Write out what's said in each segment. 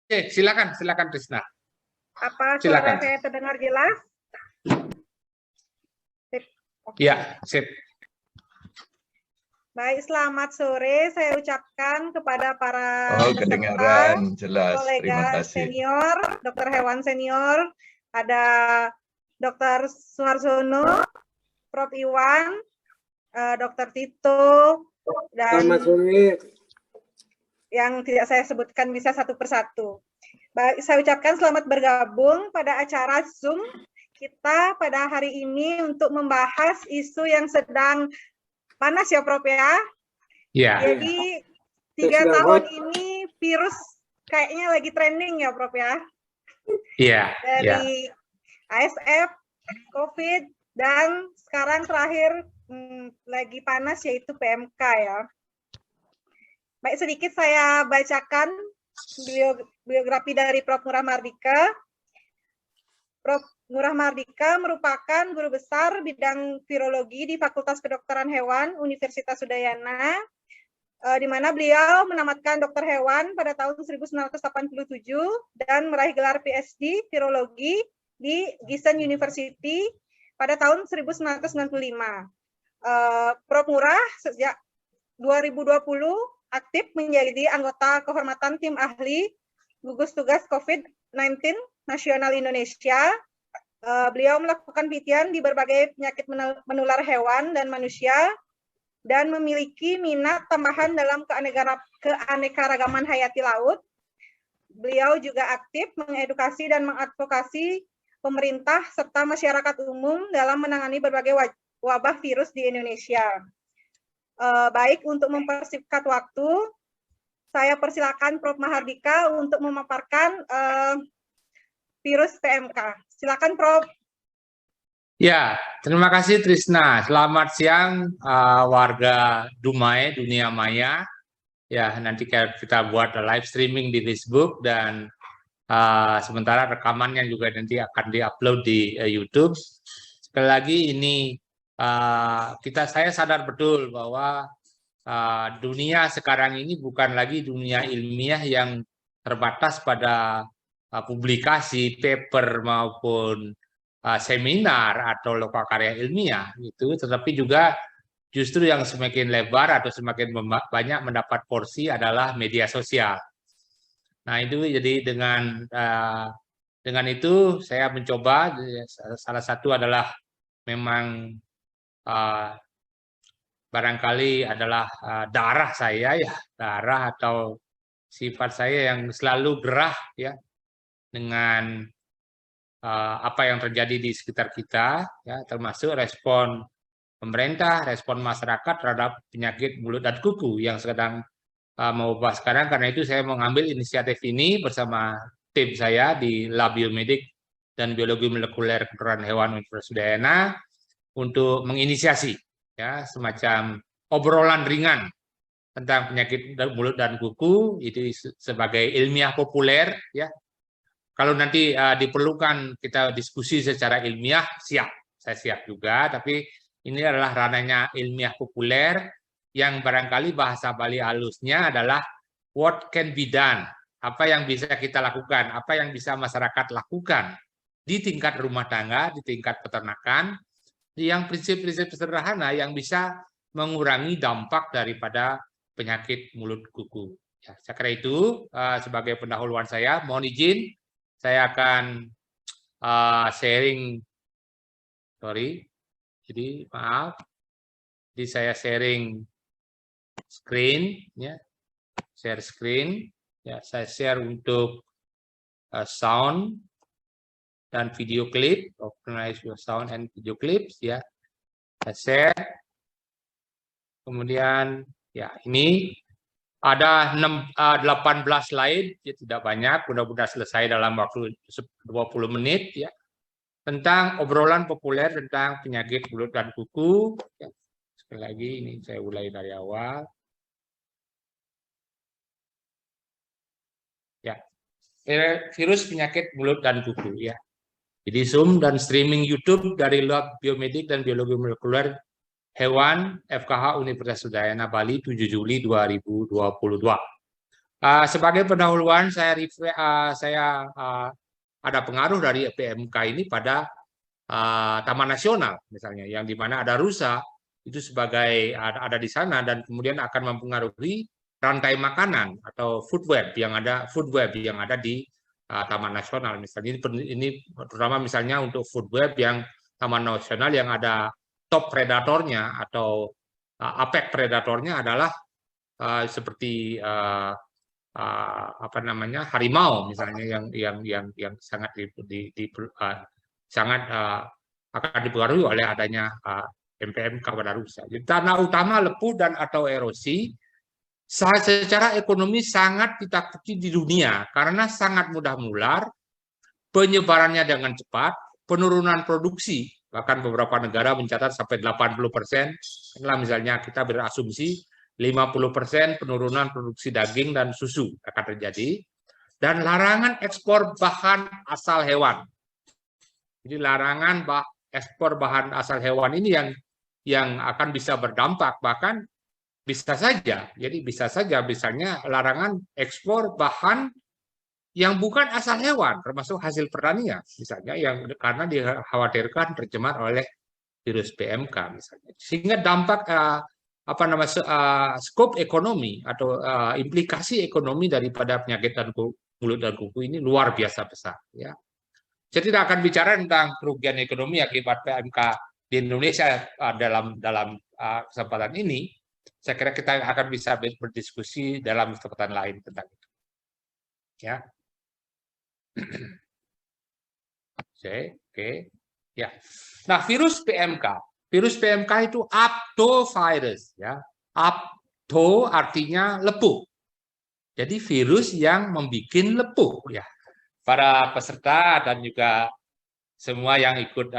Oke, silakan Trisna. Apa suara Silakan. saya terdengar jelas? Sip. Oke. Ya, sip. Baik, selamat sore saya ucapkan kepada para peserta, kedengaran jelas. Terima kolega kasih. senior, dokter hewan senior, ada Dr. Suharsono, Prof. Iwan, Dr. Tito, dan Selamat sore. yang tidak saya sebutkan bisa satu persatu. Baik, saya ucapkan selamat bergabung pada acara Zoom kita pada hari ini untuk membahas isu yang sedang panas ya, Prof ya. Iya. Jadi 3 tahun ini virus kayaknya lagi trending ya, Prof ya. Iya. Dari ASF, COVID, dan sekarang terakhir lagi panas yaitu PMK ya. Baik, sedikit saya bacakan biografi dari Prof. Ngurah Mardika. Prof. Ngurah Mardika merupakan guru besar bidang virologi di Fakultas Kedokteran Hewan Universitas Udayana, di mana beliau menamatkan dokter hewan pada tahun 1987 dan meraih gelar PhD virologi di Giessen University pada tahun 1995. Prof. Ngurah sejak 2020 aktif menjadi anggota kehormatan tim ahli gugus tugas COVID-19 Nasional Indonesia. Beliau melakukan penelitian di berbagai penyakit menular hewan dan manusia dan memiliki minat tambahan dalam keanekaragaman hayati laut. Beliau juga aktif mengedukasi dan mengadvokasi pemerintah serta masyarakat umum dalam menangani berbagai wabah virus di Indonesia. Baik, untuk mempersingkat waktu, saya persilakan Prof. Mahardika untuk memaparkan virus PMK. Silakan, Prof. Ya, terima kasih Trisna. Selamat siang warga Dumai, Dunia Maya. Ya, nanti kita buat live streaming di Facebook dan sementara rekamannya juga nanti akan diupload di YouTube. Sekali lagi ini saya sadar betul bahwa dunia sekarang ini bukan lagi dunia ilmiah yang terbatas pada publikasi, paper maupun seminar atau lokakarya ilmiah itu, tetapi juga justru yang semakin lebar atau semakin banyak mendapat porsi adalah media sosial. Nah itu jadi dengan itu saya mencoba, salah satu adalah memang barangkali adalah darah saya ya, darah atau sifat saya yang selalu gerah ya dengan apa yang terjadi di sekitar kita ya, termasuk respon pemerintah, respon masyarakat terhadap penyakit mulut dan kuku yang sedang mewabah sekarang. Karena itu saya mengambil inisiatif ini bersama tim saya di Lab Biomedik dan Biologi Molekuler Kedokteran Hewan Universitas Udayana untuk menginisiasi ya semacam obrolan ringan tentang penyakit mulut dan kuku itu sebagai ilmiah populer ya. Kalau nanti diperlukan kita diskusi secara ilmiah, siap, saya siap juga. Tapi ini adalah ranahnya ilmiah populer yang barangkali bahasa Bali halusnya adalah what can be done, apa yang bisa kita lakukan, apa yang bisa masyarakat lakukan di tingkat rumah tangga, di tingkat peternakan, yang prinsip-prinsip sederhana yang bisa mengurangi dampak daripada penyakit mulut kuku. Ya, saya kira itu sebagai pendahuluan saya. Mohon izin, saya akan sharing. Jadi maaf. Jadi saya sharing screen, ya, share screen. Ya, saya share untuk sound dan video clip, organize your sound and video clips ya. Saya share. Kemudian ya ini ada 18 slide, ya, tidak banyak, mudah-mudahan selesai dalam waktu 20 menit ya. Tentang obrolan populer tentang penyakit mulut dan kuku. Ya. Sekali lagi ini saya mulai dari awal. Ya. Virus penyakit mulut dan kuku ya. Jadi Zoom dan streaming YouTube dari Lab Biomedik dan Biologi Molekuler Hewan FKH Universitas Udayana Bali 7 Juli 2022. Sebagai pendahuluan saya ada pengaruh dari PMK ini pada Taman Nasional misalnya, yang dimana ada rusa itu sebagai ada di sana dan kemudian akan mempengaruhi rantai makanan atau food web yang ada di Taman Nasional misalnya. Ini terutama misalnya untuk food web yang Taman Nasional yang ada top predatornya atau apex predatornya adalah seperti apa namanya, harimau misalnya yang sangat sangat akan dipengaruhi oleh adanya MPMK pada rusa. Jadi tanah utama lepuh dan atau erosi secara ekonomi sangat ditakuti di dunia karena sangat mudah menular, penyebarannya dengan cepat, penurunan produksi, bahkan beberapa negara mencatat sampai 80%. Inilah misalnya kita berasumsi 50% penurunan produksi daging dan susu akan terjadi, dan larangan ekspor bahan asal hewan. Jadi larangan ekspor bahan asal hewan ini yang akan bisa berdampak, bahkan bisa saja misalnya larangan ekspor bahan yang bukan asal hewan, termasuk hasil pertanian misalnya, yang karena dikhawatirkan tercemar oleh virus PMK misalnya. Sehingga dampak skop ekonomi atau implikasi ekonomi daripada penyakit mulut dan kuku ini luar biasa besar. Ya. Saya tidak akan bicara tentang kerugian ekonomi akibat PMK di Indonesia dalam kesempatan ini. Saya kira kita akan bisa berdiskusi dalam kesempatan lain tentang itu. Ya. Oke. Ya. Nah, virus PMK itu aptovirus, ya. Apto artinya lepuh. Jadi virus yang membuat lepuh, ya. Para peserta dan juga semua yang ikut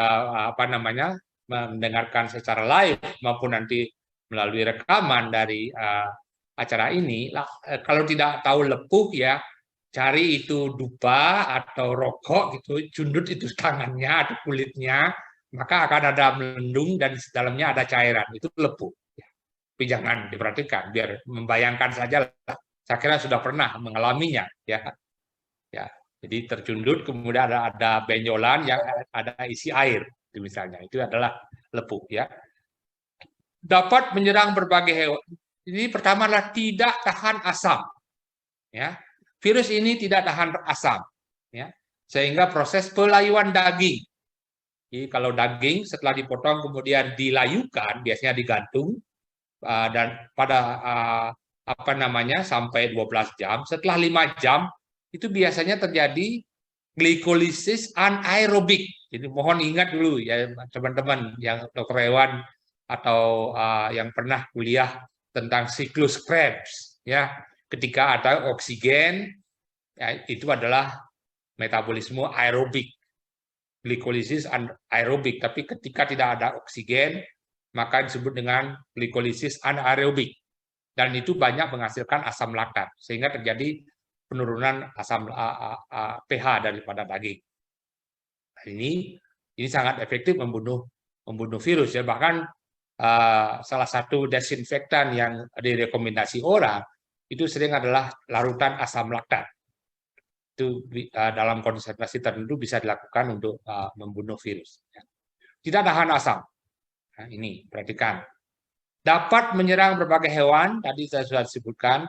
mendengarkan secara live maupun nanti melalui rekaman dari acara ini, kalau tidak tahu lepuh, ya cari itu dupa atau rokok gitu, jundut itu tangannya atau kulitnya, maka akan ada melendung dan di dalamnya ada cairan, itu lepuh. Tapi jangan diperhatikan, biar membayangkan saja lah. Saya kira sudah pernah mengalaminya, ya. Jadi terjundut, kemudian ada benjolan yang ada isi air, misalnya, itu adalah lepuh, ya. Dapat menyerang berbagai hewan. Ini pertama adalah tidak tahan asam, ya. Virus ini tidak tahan asam, ya, sehingga proses pelayuan daging. Jadi kalau daging setelah dipotong kemudian dilayukan, biasanya digantung dan pada sampai 12 jam. Setelah 5 jam itu biasanya terjadi glikolisis anaerobik. Jadi mohon ingat dulu ya teman-teman yang dokter hewan atau yang pernah kuliah tentang siklus Krebs, ya. Ketika ada oksigen, ya, itu adalah metabolisme aerobik, glikolisis aerobik. Tapi ketika tidak ada oksigen, maka disebut dengan glikolisis anaerobik. Dan itu banyak menghasilkan asam laktat, sehingga terjadi penurunan asam pH daripada daging. Nah, ini sangat efektif membunuh virus, ya. Bahkan salah satu desinfektan yang direkomendasi orang itu sering adalah larutan asam laktat. Itu dalam konsentrasi tertentu bisa dilakukan untuk membunuh virus. Tidak tahan asam. Nah, ini perhatikan. Dapat menyerang berbagai hewan, tadi saya sudah sebutkan.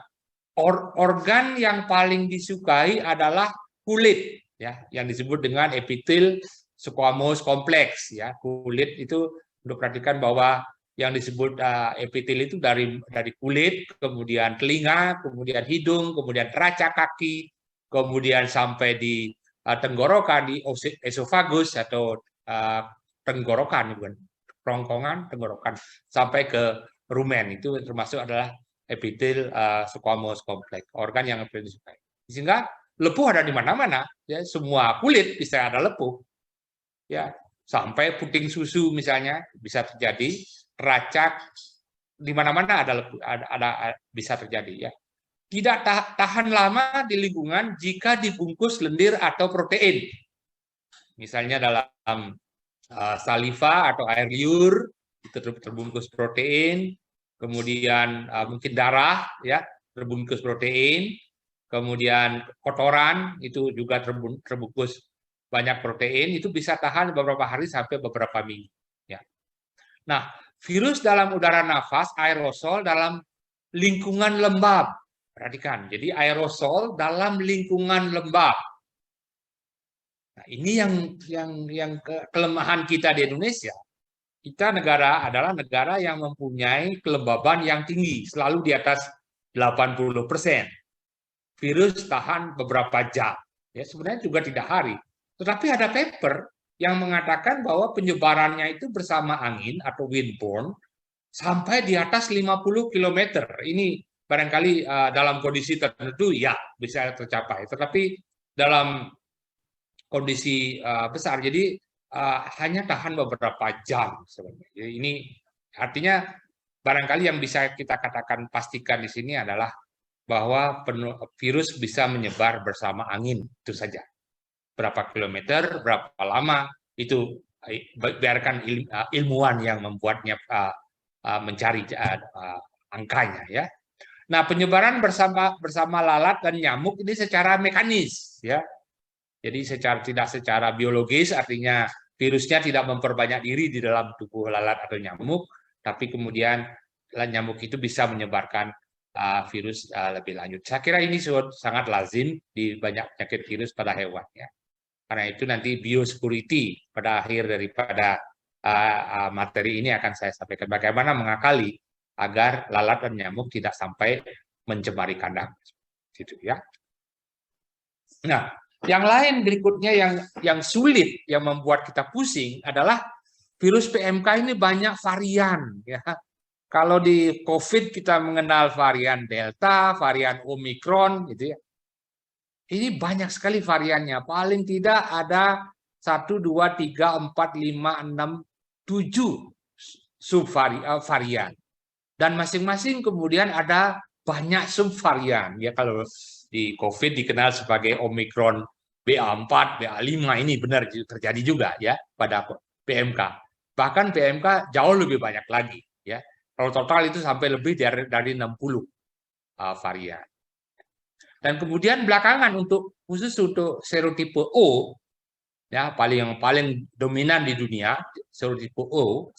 Organ yang paling disukai adalah kulit, ya, yang disebut dengan epitel squamous kompleks, ya. Kulit itu untuk perhatikan bahwa yang disebut epitel itu dari kulit, kemudian telinga, kemudian hidung, kemudian teraca kaki, kemudian sampai di tenggorokan, di esofagus atau tenggorokan, kerongkongan tenggorokan, sampai ke rumen, itu termasuk adalah epitel squamous kompleks, organ yang paling disukai. Sehingga lepuh ada di mana-mana, ya, semua kulit bisa ada lepuh, ya, sampai puting susu misalnya bisa terjadi, teracak di mana-mana ada bisa terjadi, ya. Tidak tahan lama di lingkungan jika dibungkus lendir atau protein, misalnya dalam saliva atau air liur itu terbungkus protein, kemudian mungkin darah, ya, terbungkus protein, kemudian kotoran itu juga terbungkus banyak protein, itu bisa tahan beberapa hari sampai beberapa minggu. Ya. Nah, virus dalam udara nafas, aerosol dalam lingkungan lembab. Perhatikan, jadi aerosol dalam lingkungan lembab. Nah, ini yang kelemahan kita di Indonesia. Kita adalah negara yang mempunyai kelembaban yang tinggi, selalu di atas 80%. Virus tahan beberapa jam. Ya, sebenarnya juga tidak hari. Tetapi ada paper yang mengatakan bahwa penyebarannya itu bersama angin atau windborne sampai di atas 50 km. Ini barangkali dalam kondisi tertentu ya bisa tercapai. Tetapi dalam kondisi besar, jadi hanya tahan beberapa jam sebenarnya. Jadi ini artinya barangkali yang bisa kita katakan pastikan di sini adalah bahwa virus bisa menyebar bersama angin, itu saja. Berapa kilometer, berapa lama, itu biarkan ilmuwan yang membuatnya mencari angkanya, ya. Nah, penyebaran bersama lalat dan nyamuk ini secara mekanis, ya. Jadi tidak secara biologis, artinya virusnya tidak memperbanyak diri di dalam tubuh lalat atau nyamuk, tapi kemudian nyamuk itu bisa menyebarkan virus lebih lanjut. Saya kira ini sangat lazim di banyak penyakit virus pada hewan, ya. Karena itu nanti biosecurity pada akhir daripada materi ini akan saya sampaikan bagaimana mengakali agar lalat dan nyamuk tidak sampai mencemari kandang, gitu ya. Nah, yang lain berikutnya yang sulit yang membuat kita pusing adalah virus PMK ini banyak varian, ya. Kalau di COVID kita mengenal varian Delta, varian Omikron, gitu ya. Ini banyak sekali variannya. Paling tidak ada 1, 2, 3, 4, 5, 6, 7 subvarian. Dan masing-masing kemudian ada banyak subvarian. Ya, kalau di COVID dikenal sebagai Omikron BA4, BA5, ini benar terjadi juga ya pada PMK. Bahkan PMK jauh lebih banyak lagi, ya. Kalau total itu sampai lebih dari 60 varian. Dan kemudian belakangan khusus untuk serotipe O, ya, yang paling dominan di dunia, serotipe O,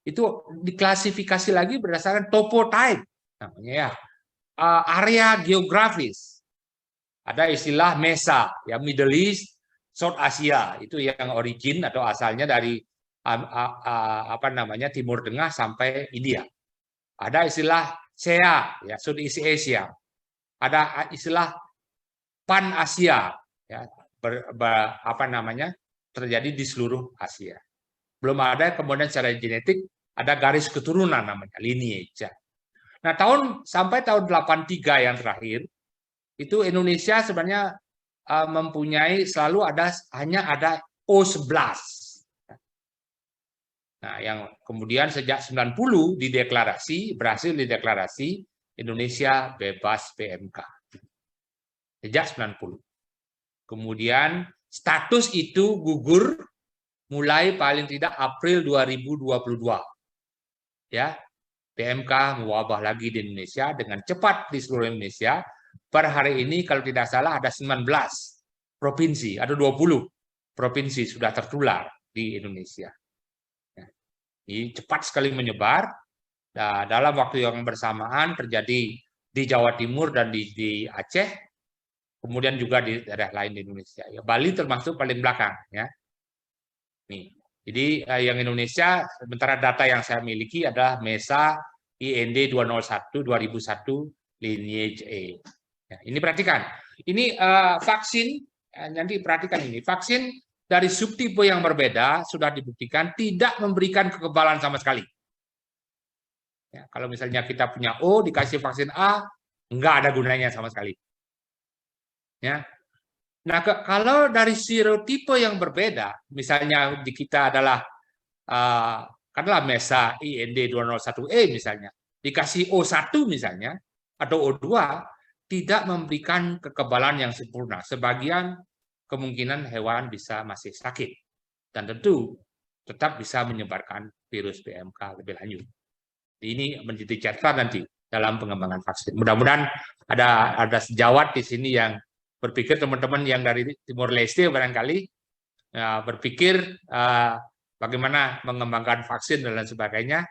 itu diklasifikasi lagi berdasarkan topotype, namanya, ya, area geografis. Ada istilah MESA, ya, Middle East, South Asia, itu yang origin atau asalnya dari Timur Tengah sampai India. Ada istilah SEA, ya, Southeast Asia. Ada istilah Pan Asia, ya, terjadi di seluruh Asia. Belum ada kemudian secara genetik ada garis keturunan namanya lineage. Nah, sampai tahun 83 yang terakhir itu Indonesia sebenarnya mempunyai hanya ada O11. Nah, yang kemudian sejak 90 berhasil dideklarasi Indonesia bebas PMK. Sejak 90. Kemudian status itu gugur mulai paling tidak April 2022. Ya, PMK mewabah lagi di Indonesia dengan cepat di seluruh Indonesia. Per hari ini kalau tidak salah ada 19 provinsi, ada 20 provinsi sudah tertular di Indonesia. Ini cepat sekali menyebar. Nah, dalam waktu yang bersamaan terjadi di Jawa Timur dan di Aceh, kemudian juga di daerah lain di Indonesia. Ya, Bali termasuk paling belakang, ya. Nih, jadi yang Indonesia, sementara data yang saya miliki adalah MESA IND 201 2001 lineage A. Ya, ini perhatikan, ini vaksin, nanti perhatikan ini, vaksin dari subtipe yang berbeda sudah dibuktikan tidak memberikan kekebalan sama sekali. Ya, kalau misalnya kita punya O, dikasih vaksin A, enggak ada gunanya sama sekali. Ya. Nah, kalau dari serotipe yang berbeda, misalnya di kita adalah katakanlah MESA IND 201E misalnya, dikasih O1 misalnya, atau O2, tidak memberikan kekebalan yang sempurna. Sebagian kemungkinan hewan masih sakit. Dan tentu tetap bisa menyebarkan virus PMK lebih lanjut. Ini menjadi catatan nanti dalam pengembangan vaksin. Mudah-mudahan ada sejawat di sini yang berpikir, teman-teman yang dari Timur Leste barangkali berpikir bagaimana mengembangkan vaksin dan lain sebagainya.